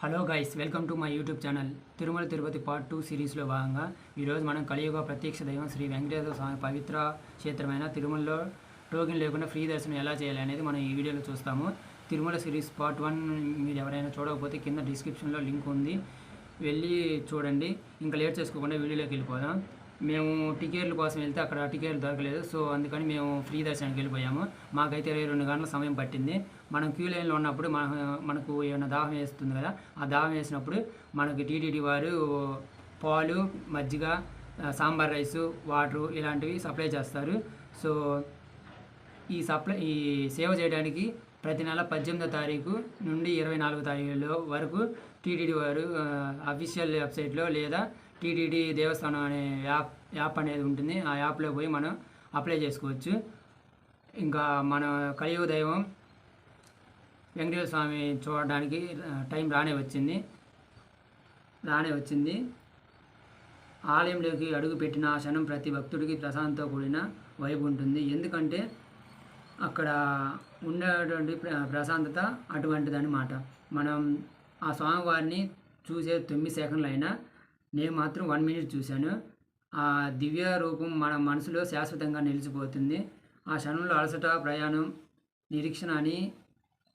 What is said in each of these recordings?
Hello guys, welcome to my YouTube channel. Tirumala Tirupati part 2 సిరీస్లో భాగంగా ఈరోజు మనం కలియుగ ప్రత్యక్ష దైవం శ్రీ వెంకటేశ్వర స్వామి పవిత్ర క్షేత్రమైన తిరుమలలో టోకెన్ లేకుండా ఫ్రీ దర్శనం ఎలా చేయాలి అనేది మనం ఈ వీడియోలో చూస్తాము. తిరుమల సిరీస్ పార్ట్ 1 మీరు ఎవరైనా చూడకపోతే కింద డిస్క్రిప్షన్లో లింక్ ఉంది, వెళ్ళి చూడండి. ఇంకా లేట్ చేసుకోకుండా వీడియోలోకి వెళ్ళిపోదాం. మేము టికెట్ల కోసం వెళ్తే అక్కడ టికెట్లు దొరకలేదు, సో అందుకని మేము ఫ్రీ దర్శనానికి వెళ్ళిపోయాము. మాకైతే 22 గంటల సమయం పట్టింది. మనం క్యూ లైన్లో ఉన్నప్పుడు మనకు ఏమైనా దాహం వేస్తుంది కదా, ఆ దాహం వేసినప్పుడు మనకి టీటీడీ వారు పాలు, మజ్జిగ, సాంబార్ రైసు, వాటరు ఇలాంటివి సప్లై చేస్తారు. సో ఈ సేవ చేయడానికి ప్రతి నెల 18వ తారీఖు నుండి 24వ తారీఖులో వరకు టీటీడీ వారు అఫీషియల్ వెబ్సైట్లో లేదా టీటీడీ దేవస్థానం అనే యాప్ అనేది ఉంటుంది. ఆ యాప్లో పోయి మనం అప్లై చేసుకోవచ్చు. ఇంకా మన కలియుగ దైవం వెంకటేశ్వర స్వామి చూడడానికి టైం రానే వచ్చింది. ఆలయంలోకి అడుగు పెట్టిన ఆ క్షణం ప్రతి భక్తుడికి ప్రశాంతంతో కూడిన వైపు ఉంటుంది. ఎందుకంటే అక్కడ ఉండేటువంటి ప్రశాంతత అటువంటిదన్నమాట. మనం ఆ స్వామివారిని చూసే 9 సెకండ్లు అయినా నేను మాత్రం 1 మినిట్ చూశాను. ఆ దివ్య రూపం మన మనసులో శాశ్వతంగా నిలిచిపోతుంది. ఆ క్షణంలో అలసట, ప్రయాణం, నిరీక్షణ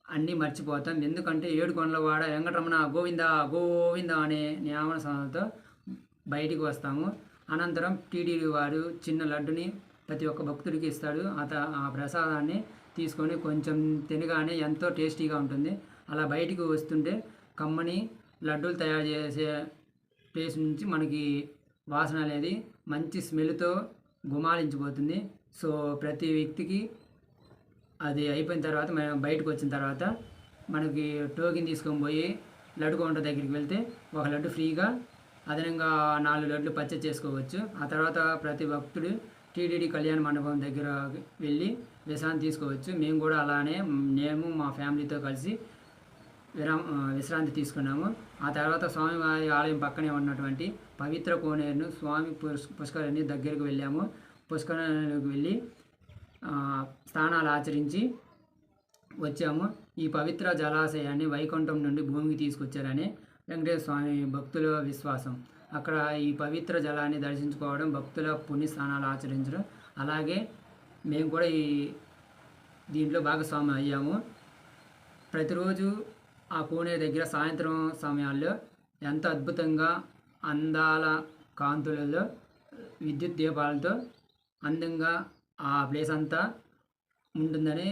అన్నీ మర్చిపోతాం. ఎందుకంటే ఏడుకొండలవాడ వెంకటరమణ గోవింద గోవింద అనే నామస్మరణతో బయటికి వస్తాము. అనంతరం టీటీడీ వారు చిన్న లడ్డుని ప్రతి ఒక్క భక్తుడికి ఇస్తాడు. ఆ ప్రసాదాన్ని తీసుకొని కొంచెం తినగానే ఎంతో టేస్టీగా ఉంటుంది. అలా బయటికి వస్తుంటే కమ్మని లడ్డూలు తయారు చేసే ప్లేస్ నుంచి మనకి వాసన అనేది మంచి స్మెల్తో గుమాలించిపోతుంది. సో ప్రతి వ్యక్తికి అది అయిపోయిన తర్వాత మనం బయటకు వచ్చిన తర్వాత మనకి టోకెన్ తీసుకొని పోయి లడ్డు కౌంటర్ దగ్గరికి వెళ్తే ఒక లడ్డు ఫ్రీగా, అదనంగా 4 లడ్లు పర్చేజ్ చేసుకోవచ్చు. ఆ తర్వాత ప్రతి భక్తుడు టీటీడీ కళ్యాణ మండపం దగ్గర వెళ్ళి విశ్రాంతి తీసుకోవచ్చు. మేము కూడా అలానే మా ఫ్యామిలీతో కలిసి విశ్రాంతి తీసుకున్నాము. ఆ తర్వాత స్వామివారి ఆలయం పక్కనే ఉన్నటువంటి పవిత్ర కోనేరును స్వామి పుష్కరిణి దగ్గరికి వెళ్ళాము. పుష్కరిణికి వెళ్ళి స్నానాలు ఆచరించి వచ్చాము. ఈ పవిత్ర జలాశయాన్ని వైకుంఠం నుండి భూమికి తీసుకొచ్చారని వెంకటేశ్వర స్వామి భక్తుల విశ్వాసం. అక్కడ ఈ పవిత్ర జలాన్ని దర్శించుకోవడం, భక్తుల పుణ్య స్నానాలు ఆచరించడం, అలాగే మేము కూడా దీంట్లో భాగస్వామి అయ్యాము. ప్రతిరోజు ఆ కోనేరు దగ్గర సాయంత్రం సమయాల్లో ఎంత అద్భుతంగా అందాల కాంతులలో విద్యుత్ దీపాలతో అందంగా ఆ ప్లేస్ అంతా ఉంటుందని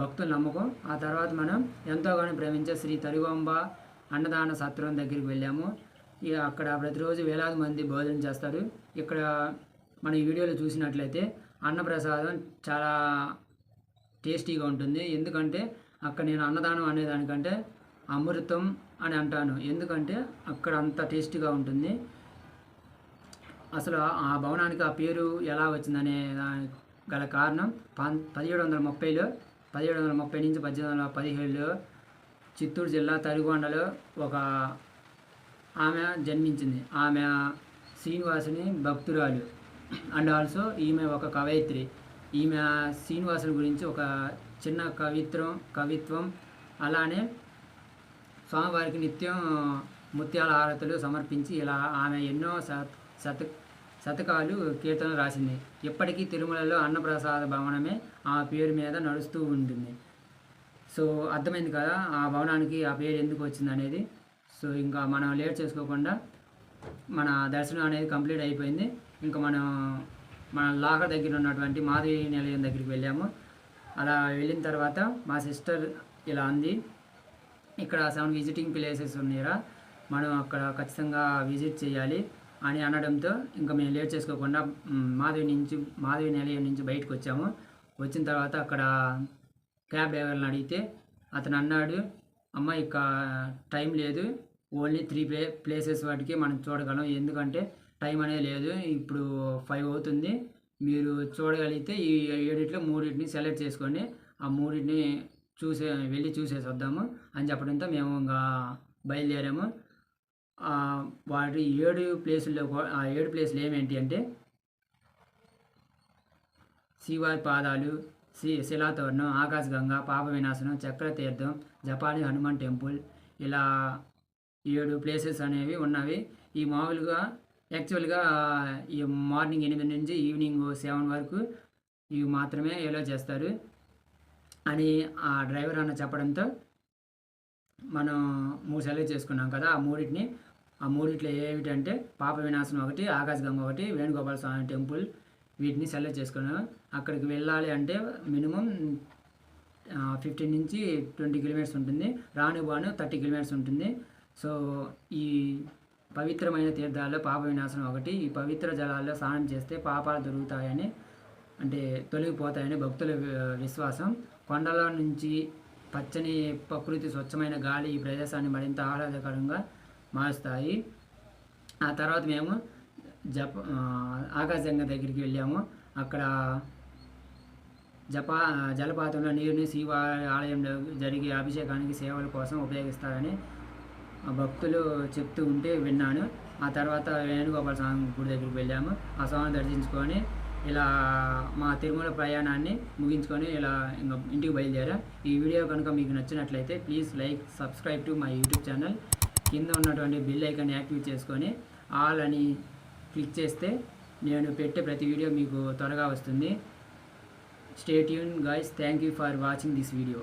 భక్తుల నమ్మకం. ఆ తర్వాత మనం ఎంతోగానో ప్రేమించే శ్రీ తరిగొంబ అన్నదాన సత్రం దగ్గరికి వెళ్ళాము. అక్కడ ప్రతిరోజు వేలాది మంది భోజనం చేస్తారు. ఇక్కడ మన ఈ వీడియోలో చూసినట్లయితే అన్నప్రసాదం చాలా టేస్టీగా ఉంటుంది. ఎందుకంటే అక్కడ నేను అన్నదానం అనేదానికంటే అమృతం అని అంటాను. ఎందుకంటే అక్కడ అంత టేస్టీగా ఉంటుంది. అసలు ఆ భవనానికి ఆ పేరు ఎలా వచ్చిందనే దానికి గల కారణం 1730 నుంచి 1817లో చిత్తూరు జిల్లా తరిగొండలో ఒక ఆమె జన్మించింది. ఆమె శ్రీనివాసుని భక్తురాలు అండ్ ఆల్సో ఈమె ఒక కవయిత్రి. ఈమె శ్రీనివాసుని గురించి ఒక చిన్న కవిత్వం అలానే స్వామివారికి నిత్యం ముత్యాల హారతులు సమర్పించి ఇలా ఆమె ఎన్నో శతకాలు కీర్తనలు రాసింది. ఇప్పటికీ తిరుమలలో అన్నప్రసాద భవనమే ఆ పేరు మీద నడుస్తూ ఉంటుంది. సో అర్థమైంది కదా ఆ భవనానికి ఆ పేరు ఎందుకు వచ్చింది అనేది. సో ఇంకా మనం లేట్ చేసుకోకుండా మన దర్శనం అనేది కంప్లీట్ అయిపోయింది. ఇంకా మన లాకర్ దగ్గర ఉన్నటువంటి మాధవి నిలయం దగ్గరికి వెళ్ళాము. అలా వెళ్ళిన తర్వాత మా సిస్టర్ ఇలా అంది, ఇక్కడ 7 విజిటింగ్ ప్లేసెస్ ఉన్నాయిరా, మనం అక్కడ ఖచ్చితంగా విజిట్ చేయాలి అని అనడంతో ఇంకా మేము లేట్ చేసుకోకుండా మాధవి నిలయం నుంచి బయటకు వచ్చాము. వచ్చిన తర్వాత అక్కడ క్యాబ్ డ్రైవర్ని అడిగితే అతను అన్నాడు, అమ్మ ఇక టైం లేదు, ఓన్లీ 3 ప్లేసెస్ వాటికి మనం చూడగలం, ఎందుకంటే టైం అనేది లేదు, ఇప్పుడు 5 అవుతుంది, మీరు చూడగలిగితే ఈ 7 3 సెలెక్ట్ చేసుకోండి, ఆ 3 వెళ్ళి చూసేసి వద్దాము అని చెప్పడంతో మేము ఇంకా బయలుదేరాము. వాటి 7 ప్లేసుల్లో ఆ 7 ప్లేసులు ఏమేంటి అంటే శివారి పాదాలు, శిలాతోరణం, ఆకాశగంగా, పాప వినాశనం, చక్రతీర్థం, జపాలి హనుమాన్ టెంపుల్, ఇలా 7 ప్లేసెస్ అనేవి ఉన్నవి. ఈ మామూలుగా యాక్చువల్‌గా ఈ మార్నింగ్ 8 నుంచి ఈవినింగ్ 7 వరకు ఇవి మాత్రమే ఎలో చేస్తారు అని ఆ డ్రైవర్ అన్న చెప్పడంతో మనం 3 సెలెక్ట్ చేసుకున్నాం కదా! ఆ మూడిట్లో ఏమిటంటే పాప వినాశనం ఒకటి, ఆకాశగంగ ఒకటి, వేణుగోపాల స్వామి టెంపుల్ వీటిని సెలెక్ట్ చేసుకున్నాం. అక్కడికి వెళ్ళాలి అంటే మినిమమ్ 15 నుంచి 20 కిలోమీటర్స్ ఉంటుంది. రాను బాను 30 కిలోమీటర్స్ ఉంటుంది. సో ఈ పవిత్రమైన తీర్థాల్లో పాప వినాశనం ఒకటి. ఈ పవిత్ర జలాల్లో స్నానం చేస్తే పాపాలు దొరుకుతాయని అంటే తొలగిపోతాయని భక్తుల విశ్వాసం. కొండల నుంచి పచ్చని ప్రకృతి, స్వచ్ఛమైన గాలి ఈ ప్రదేశాన్ని మరింత ఆహ్లాదకరంగా మారుస్తాయి. ఆ తర్వాత మేము ఆకాశగంగ దగ్గరికి వెళ్ళాము. అక్కడ జలపాతంలో నీరుని శివ ఆలయంలో జరిగే అభిషేకానికి సేవల కోసం ఉపయోగిస్తారని భక్తులు చెప్తూ ఉంటే విన్నాను. ఆ తర్వాత వేణుగోపాల స్వామి గుడి దగ్గరికి వెళ్ళాము. ఆ స్వామిని దర్శించుకొని ఇలా మా తిరుమల ప్రయాణాన్ని ముగించుకొని ఇలా ఇంకా ఇంటికి బయలుదేరా. ఈ వీడియో కనుక మీకు నచ్చినట్లయితే please like, subscribe to my YouTube channel. కింద ఉన్నటువంటి బెల్ ఐకాన్ యాక్టివేట్ చేసుకొని ఆల్ అని క్లిక్ చేస్తే నేను పెట్టే ప్రతి వీడియో మీకు త్వరగా వస్తుంది. Stay tune guys. Thank you for watching this video.